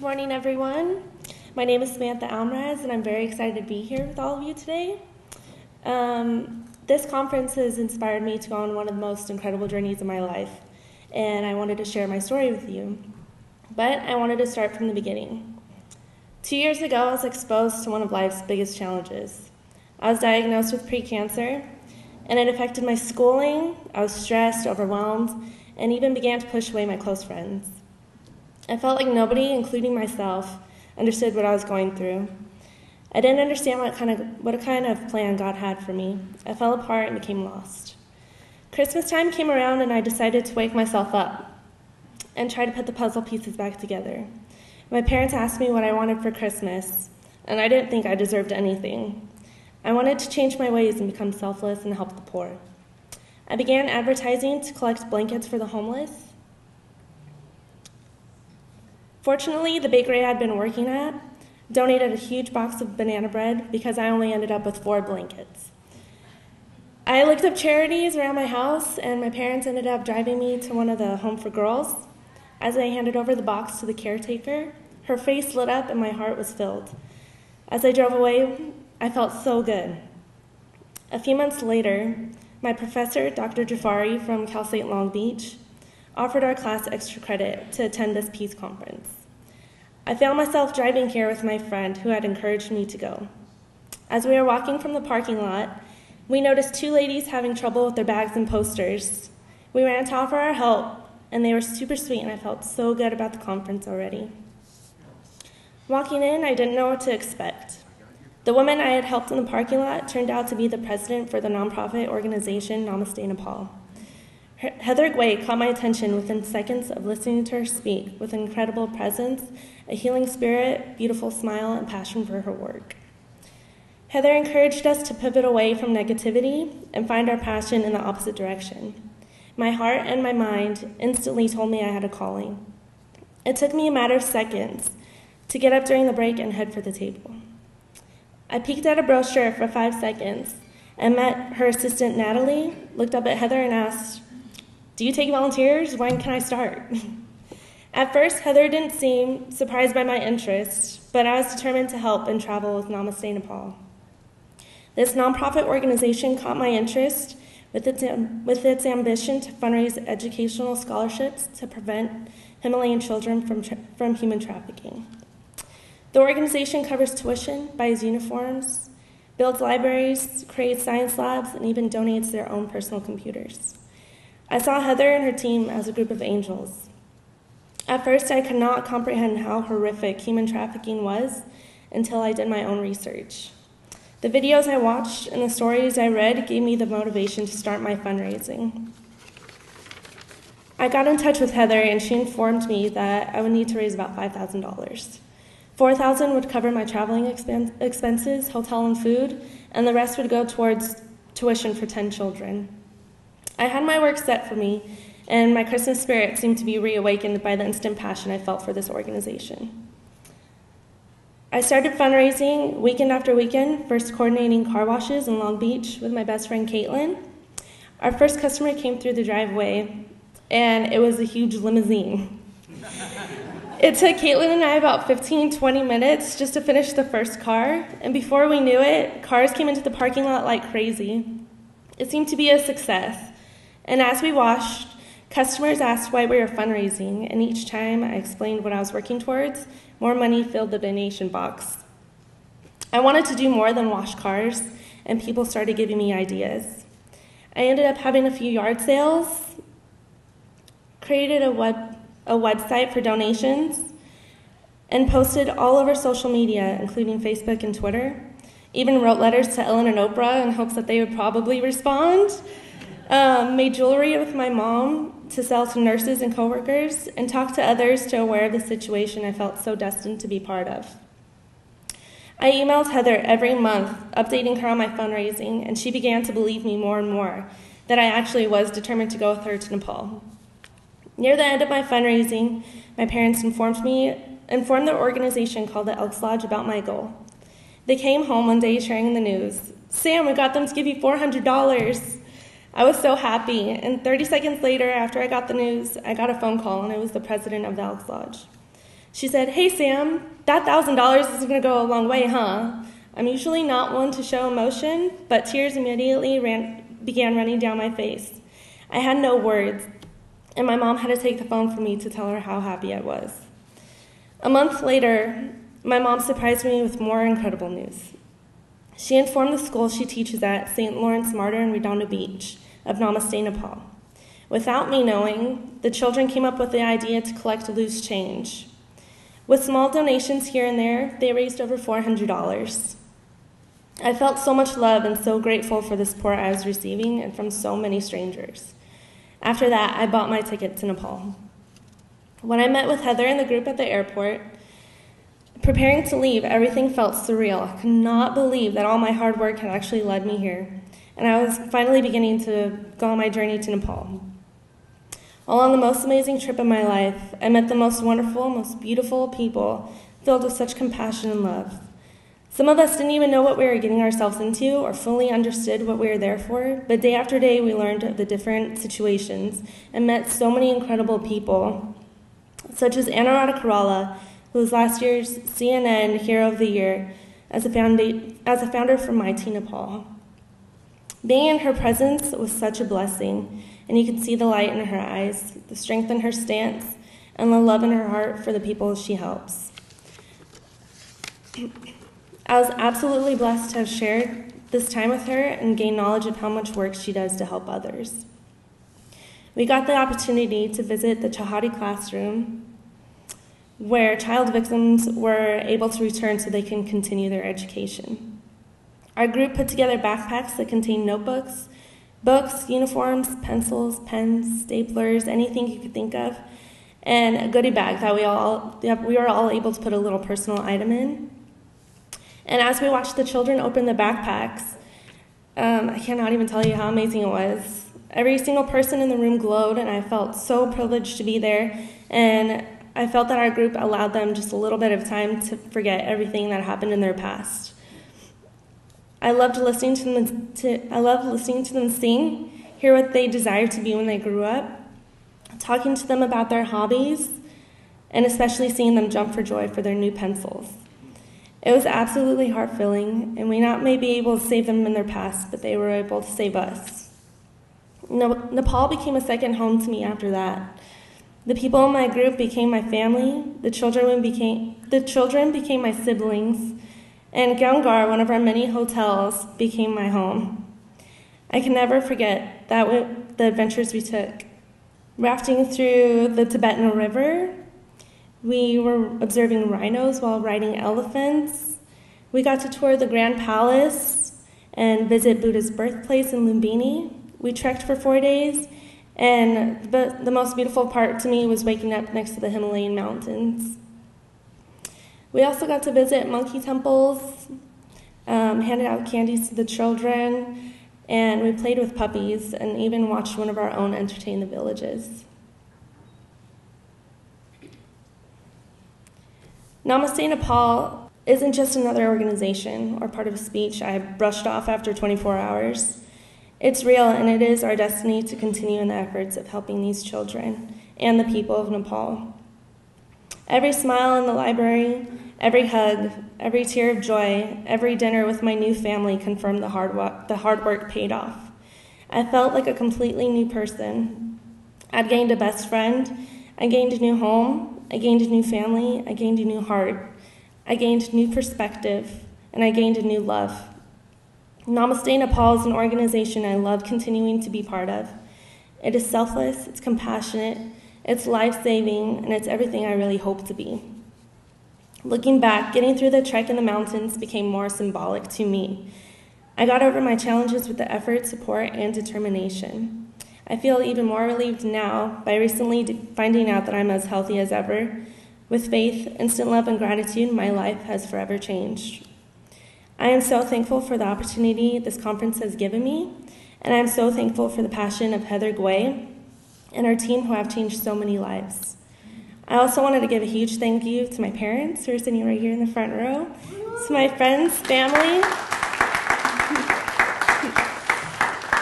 Morning, everyone. My name is Samantha Almaraz, and I'm very excited to be here with all of you today. This conference has inspired me to go on one of the most incredible journeys of my life, and I wanted to share my story with you. But I wanted to start from the beginning. 2 years ago, I was exposed to one of life's biggest challenges. I was diagnosed with pre-cancer, and it affected my schooling. I was stressed, overwhelmed, and even began to push away my close friends. I felt like nobody, including myself, understood what I was going through. I didn't understand what kind of plan God had for me. I fell apart and became lost. Christmas time came around, and I decided to wake myself up and try to put the puzzle pieces back together. My parents asked me what I wanted for Christmas, and I didn't think I deserved anything. I wanted to change my ways and become selfless and help the poor. I began advertising to collect blankets for the homeless. Fortunately, the bakery I had been working at donated a huge box of banana bread because I only ended up with 4 blankets. I looked up charities around my house, and my parents ended up driving me to one of the Home for Girls. As I handed over the box to the caretaker, her face lit up and my heart was filled. As I drove away, I felt so good. A few months later, my professor, Dr. Jafari from Cal State Long Beach, offered our class extra credit to attend this peace conference. I found myself driving here with my friend who had encouraged me to go. As we were walking from the parking lot, we noticed 2 ladies having trouble with their bags and posters. We ran to offer our help, and they were super sweet, and I felt so good about the conference already. Walking in, I didn't know what to expect. The woman I had helped in the parking lot turned out to be the president for the nonprofit organization Namaste Nepal. Heather Guay caught my attention within seconds of listening to her speak with an incredible presence, a healing spirit, beautiful smile, and passion for her work. Heather encouraged us to pivot away from negativity and find our passion in the opposite direction. My heart and my mind instantly told me I had a calling. It took me a matter of seconds to get up during the break and head for the table. I peeked at a brochure for 5 seconds and met her assistant, Natalie, looked up at Heather and asked, "Do you take volunteers? When can I start?" At first, Heather didn't seem surprised by my interest, but I was determined to help and travel with Namaste Nepal. This nonprofit organization caught my interest with its ambition to fundraise educational scholarships to prevent Himalayan children from human trafficking. The organization covers tuition, buys uniforms, builds libraries, creates science labs, and even donates their own personal computers. I saw Heather and her team as a group of angels. At first, I could not comprehend how horrific human trafficking was until I did my own research. The videos I watched and the stories I read gave me the motivation to start my fundraising. I got in touch with Heather, and she informed me that I would need to raise about $5,000. $4,000 would cover my traveling expenses, hotel and food, and the rest would go towards tuition for 10 children. I had my work set for me, and my Christmas spirit seemed to be reawakened by the instant passion I felt for this organization. I started fundraising weekend after weekend, first coordinating car washes in Long Beach with my best friend, Caitlin. Our first customer came through the driveway, and it was a huge limousine. It took Caitlin and I about 15-20 minutes just to finish the first car, and before we knew it, cars came into the parking lot like crazy. It seemed to be a success. And as we washed, customers asked why we were fundraising, and each time I explained what I was working towards, more money filled the donation box. I wanted to do more than wash cars, and people started giving me ideas. I ended up having a few yard sales, created a website for donations, and posted all over social media, including Facebook and Twitter. Even wrote letters to Ellen and Oprah in hopes that they would probably respond. Made jewelry with my mom to sell to nurses and coworkers, and talked to others to aware of the situation I felt so destined to be part of. I emailed Heather every month, updating her on my fundraising, and she began to believe me more and more that I actually was determined to go with her to Nepal. Near the end of my fundraising, my parents informed the organization called the Elks Lodge about my goal. They came home one day sharing the news. "Sam, we got them to give you $400. I was so happy, and 30 seconds later, after I got the news, I got a phone call, and it was the president of the Elks Lodge. She said, "Hey Sam, that $1,000 is going to go a long way, huh?" I'm usually not one to show emotion, but tears immediately began running down my face. I had no words, and my mom had to take the phone from me to tell her how happy I was. A month later, my mom surprised me with more incredible news. She informed the school she teaches at, St. Lawrence Martyr in Redondo Beach, of Namaste, Nepal. Without me knowing, the children came up with the idea to collect loose change. With small donations here and there, they raised over $400. I felt so much love and so grateful for the support I was receiving and from so many strangers. After that, I bought my ticket to Nepal. When I met with Heather and the group at the airport, preparing to leave, everything felt surreal. I could not believe that all my hard work had actually led me here, and I was finally beginning to go on my journey to Nepal. While on the most amazing trip of my life, I met the most wonderful, most beautiful people filled with such compassion and love. Some of us didn't even know what we were getting ourselves into or fully understood what we were there for, but day after day we learned of the different situations and met so many incredible people, such as Anuradha Kerala, who was last year's CNN Hero of the Year as a founder from Mighty Nepal. Being in her presence was such a blessing, and you could see the light in her eyes, the strength in her stance, and the love in her heart for the people she helps. I was absolutely blessed to have shared this time with her and gained knowledge of how much work she does to help others. We got the opportunity to visit the Chahadi classroom, where child victims were able to return so they can continue their education. Our group put together backpacks that contained notebooks, books, uniforms, pencils, pens, staplers, anything you could think of, and a goodie bag that we were all able to put a little personal item in. And as we watched the children open the backpacks, I cannot even tell you how amazing it was. Every single person in the room glowed, and I felt so privileged to be there, and I felt that our group allowed them just a little bit of time to forget everything that happened in their past. I loved listening to them sing, hear what they desired to be when they grew up, talking to them about their hobbies, and especially seeing them jump for joy for their new pencils. It was absolutely heart-filling, and we not may be able to save them in their past, but they were able to save us. Nepal became a second home to me after that. The people in my group became my family, the children became my siblings, and Gangar, one of our many hotels, became my home. I can never forget the adventures we took. Rafting through the Tibetan River, we were observing rhinos while riding elephants. We got to tour the Grand Palace and visit Buddha's birthplace in Lumbini. We trekked for 4 days, and the most beautiful part to me was waking up next to the Himalayan mountains. We also got to visit monkey temples, handed out candies to the children, and we played with puppies and even watched one of our own entertain the villages. Namaste Nepal isn't just another organization or part of a speech I brushed off after 24 hours. It's real, and it is our destiny to continue in the efforts of helping these children and the people of Nepal. Every smile in the library, every hug, every tear of joy, every dinner with my new family confirmed the hard work paid off. I felt like a completely new person. I'd gained a best friend, I gained a new home, I gained a new family, I gained a new heart, I gained new perspective, and I gained a new love. Namaste Nepal is an organization I love continuing to be part of. It is selfless, it's compassionate, it's life-saving, and it's everything I really hope to be. Looking back, getting through the trek in the mountains became more symbolic to me. I got over my challenges with the effort, support, and determination. I feel even more relieved now by recently finding out that I'm as healthy as ever. With faith, instant love, and gratitude, my life has forever changed. I am so thankful for the opportunity this conference has given me, and I am so thankful for the passion of Heather Gway and our team who have changed so many lives. I also wanted to give a huge thank you to my parents who are sitting right here in the front row, to my friends, family,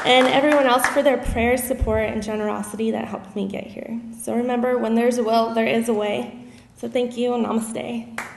and everyone else for their prayers, support, and generosity that helped me get here. So remember, when there's a will, there is a way. So thank you and namaste.